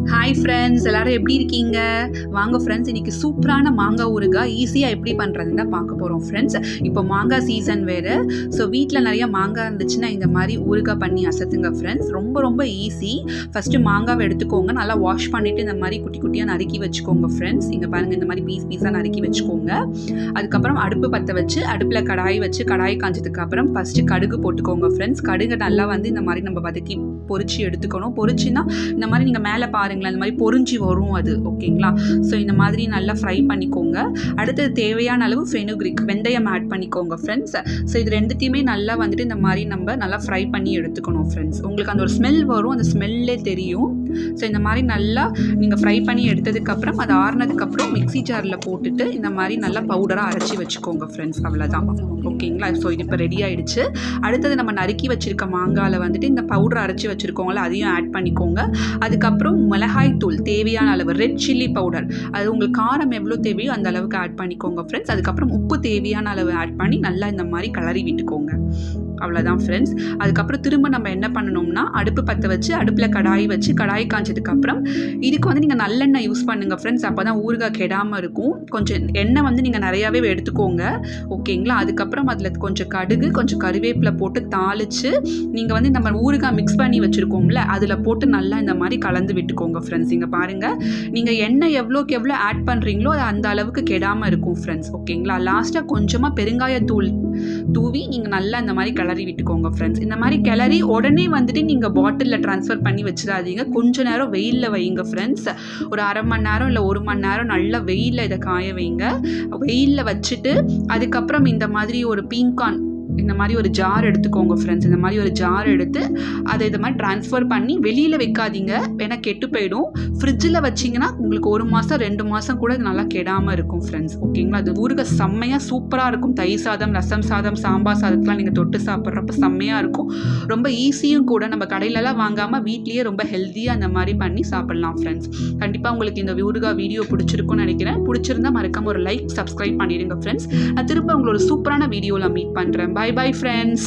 Hi friends, எல்லாரும் எப்படி இருக்கீங்க? வாங்க ஃப்ரெண்ட்ஸ், இன்றைக்கி சூப்பரான மாங்காய் ஊறுகாய் ஈஸியாக எப்படி பண்ணுறதுன்னு தான் பார்க்க போகிறோம் ஃப்ரெண்ட்ஸ். இப்போ மாங்காய் சீசன் வேறு. ஸோ வீட்டில் நிறைய மாங்காய் இருந்துச்சுன்னா இந்த மாதிரி ஊறுகாய் பண்ணி அசத்துங்க ஃப்ரெண்ட்ஸ். ரொம்ப ரொம்ப ஈஸி. ஃபஸ்ட்டு மாங்காவை எடுத்துக்கோங்க, நல்லா வாஷ் பண்ணிவிட்டு இந்த மாதிரி குட்டி குட்டியாக நறுக்கி வச்சுக்கோங்க ஃப்ரெண்ட்ஸ். இங்கே பாருங்கள், இந்த மாதிரி பீஸாக நறுக்கி வச்சுக்கோங்க. அதுக்கப்புறம் அடுப்பு பற்ற வச்சு அடுப்பில் கடாய் காய்ச்சதுக்கப்புறம் ஃபஸ்ட்டு கடுகு போட்டுக்கோங்க ஃப்ரெண்ட்ஸ். கடுகு நல்லா இந்த மாதிரி நம்ம வதக்கி பொரிச்சு எடுத்துக்கணும். பொரிச்சுன்னா இந்த மாதிரி நீங்கள் மேலே பாருங்களேன், இந்த மாதிரி பொரிஞ்சு வரும் அது, ஓகேங்களா? ஸோ இந்த மாதிரி நல்லா ஃப்ரை பண்ணிக்கோங்க. அடுத்தது தேவையான அளவு ஃபெனுக்ரிக் வெந்தயம் ஆட் பண்ணிக்கோங்க ஃப்ரெண்ட்ஸ். ஸோ இது ரெண்டுத்தையுமே நல்லா இந்த மாதிரி நம்ம நல்லா ஃப்ரை பண்ணி எடுத்துக்கணும் ஃப்ரெண்ட்ஸ். உங்களுக்கு அந்த ஒரு ஸ்மெல் வரும், அந்த ஸ்மெல்லே தெரியும். ஸோ இந்த மாதிரி நல்லா நீங்கள் ஃப்ரை பண்ணி எடுத்ததுக்கப்புறம் அது ஆறுனதுக்கப்புறம் மிக்ஸி ஜாரில் போட்டுட்டு இந்த மாதிரி நல்லா பவுடராக அரைச்சி வச்சுக்கோங்க ஃப்ரெண்ட்ஸ். அவ்வளோதான், ஓகேங்களா? ஸோ இது இப்போ ரெடி ஆகிடுச்சு. அடுத்தது நம்ம நறுக்கி வச்சுருக்க மாங்காயில் இந்த பவுடர் அரைச்சி வச்சுருக்கோங்களா, அதையும் ஆட் பண்ணிக்கோங்க. அதுக்கப்புறம் மிளகாய் தூள் தேவையான அளவு, ரெட் சில்லி பவுடர், அது உங்களுக்கு காரம் எவ்வளோ தேவையோ அந்த அளவுக்கு ஆட் பண்ணிக்கோங்க ஃப்ரெண்ட்ஸ். அதுக்கப்புறம் உப்பு தேவையான அளவு ஆட் பண்ணி நல்லா இந்த மாதிரி கிளறி விட்டுக்கோங்க. அவ்வளோதான் ஃப்ரெண்ட்ஸ். அதுக்கப்புறம் திரும்ப நம்ம என்ன பண்ணணும்னா, அடுப்பு பற்ற வச்சு அடுப்பில் கடாய் காய்ச்சதுக்கப்புறம் இதுக்கு நீங்கள் நல்லெண்ணெய் யூஸ் பண்ணுங்கள் ஃப்ரெண்ட்ஸ். அப்போ தான் ஊறுகாய் கெடாமல் இருக்கும். கொஞ்சம் எண்ணெய் நீங்கள் நிறையாவே எடுத்துக்கோங்க, ஓகேங்களா? அதுக்கப்புறம் அதில் கொஞ்சம் கடுகு, கொஞ்சம் கருவேப்பிலை போட்டு தாளித்து நீங்கள் நம்ம ஊறுகாய் மிக்ஸ் பண்ணி வச்சுருக்கோம்ல, அதில் போட்டு நல்லா இந்த மாதிரி கலந்து விட்டுக்கோங்க ஃப்ரெண்ட்ஸ். இங்கே பாருங்கள், நீங்கள் எண்ணெய் எவ்வளோக்கு எவ்வளோ ஆட் பண்ணுறீங்களோ அது அந்த அளவுக்கு கெடாமல் இருக்கும் ஃப்ரெண்ட்ஸ், ஓகேங்களா? லாஸ்ட்டாக கொஞ்சமாக பெருங்காயத்தூள் தூவி நீங்கள் நல்லா இந்த மாதிரி கிளறி விட்டுக்கோங்க ஃப்ரெண்ட்ஸ். இந்த மாதிரி கிளறி உடனே நீங்கள் பாட்டிலில் ட்ரான்ஸ்ஃபர் பண்ணி வச்சிடாதீங்க. கொஞ்ச நேரம் வெயிலில் வைங்க ஃப்ரெண்ட்ஸ். ஒரு அரை மணி நேரம் இல்லை 1 மணி நேரம் நல்லா வெயிலில் இதை காய வைங்க. வெயிலில் வச்சுட்டு அதுக்கப்புறம் இந்த மாதிரி ஒரு பீன்கார்ன் இந்த மாதிரி ஒரு ஜார் எடுத்துக்கோங்க ஃப்ரெண்ட்ஸ். இந்த மாதிரி ஒரு ஜார் எடுத்து அதை இது மாதிரி ட்ரான்ஸ்ஃபர் பண்ணி வெளியில் வைக்காதீங்க, ஏன்னா கெட்டு போயிடும். ஃப்ரிட்ஜில் வச்சிங்கன்னா உங்களுக்கு 1 மாதம் 2 மாதம் கூட இது நல்லா கெடாமல் இருக்கும் ஃப்ரெண்ட்ஸ், ஓகேங்களா? அது ஊறுகாய் செம்மையாக சூப்பராக இருக்கும். தயிர் சாதம், ரசம் சாதம், சாம்பார் சாதத்துலாம் நீங்கள் தொட்டு சாப்பிட்றப்ப செம்மையாக இருக்கும். ரொம்ப ஈஸியும் கூட. நம்ம கடையிலலாம் வாங்காமல் வீட்லேயே ரொம்ப ஹெல்த்தியாக அந்த மாதிரி பண்ணி சாப்பிட்லாம் ஃப்ரெண்ட்ஸ். கண்டிப்பாக உங்களுக்கு இந்த ஊறுகாய் வீடியோ பிடிச்சிருக்கும்னு நினைக்கிறேன். பிடிச்சிருந்தா மறக்காம ஒரு லைக், சப்ஸ்கிரைப் பண்ணிடுங்க ஃப்ரெண்ட்ஸ். நான் திரும்ப உங்களோட சூப்பரான வீடியோவில் மீட் பண்ணுறேன். Bye bye friends.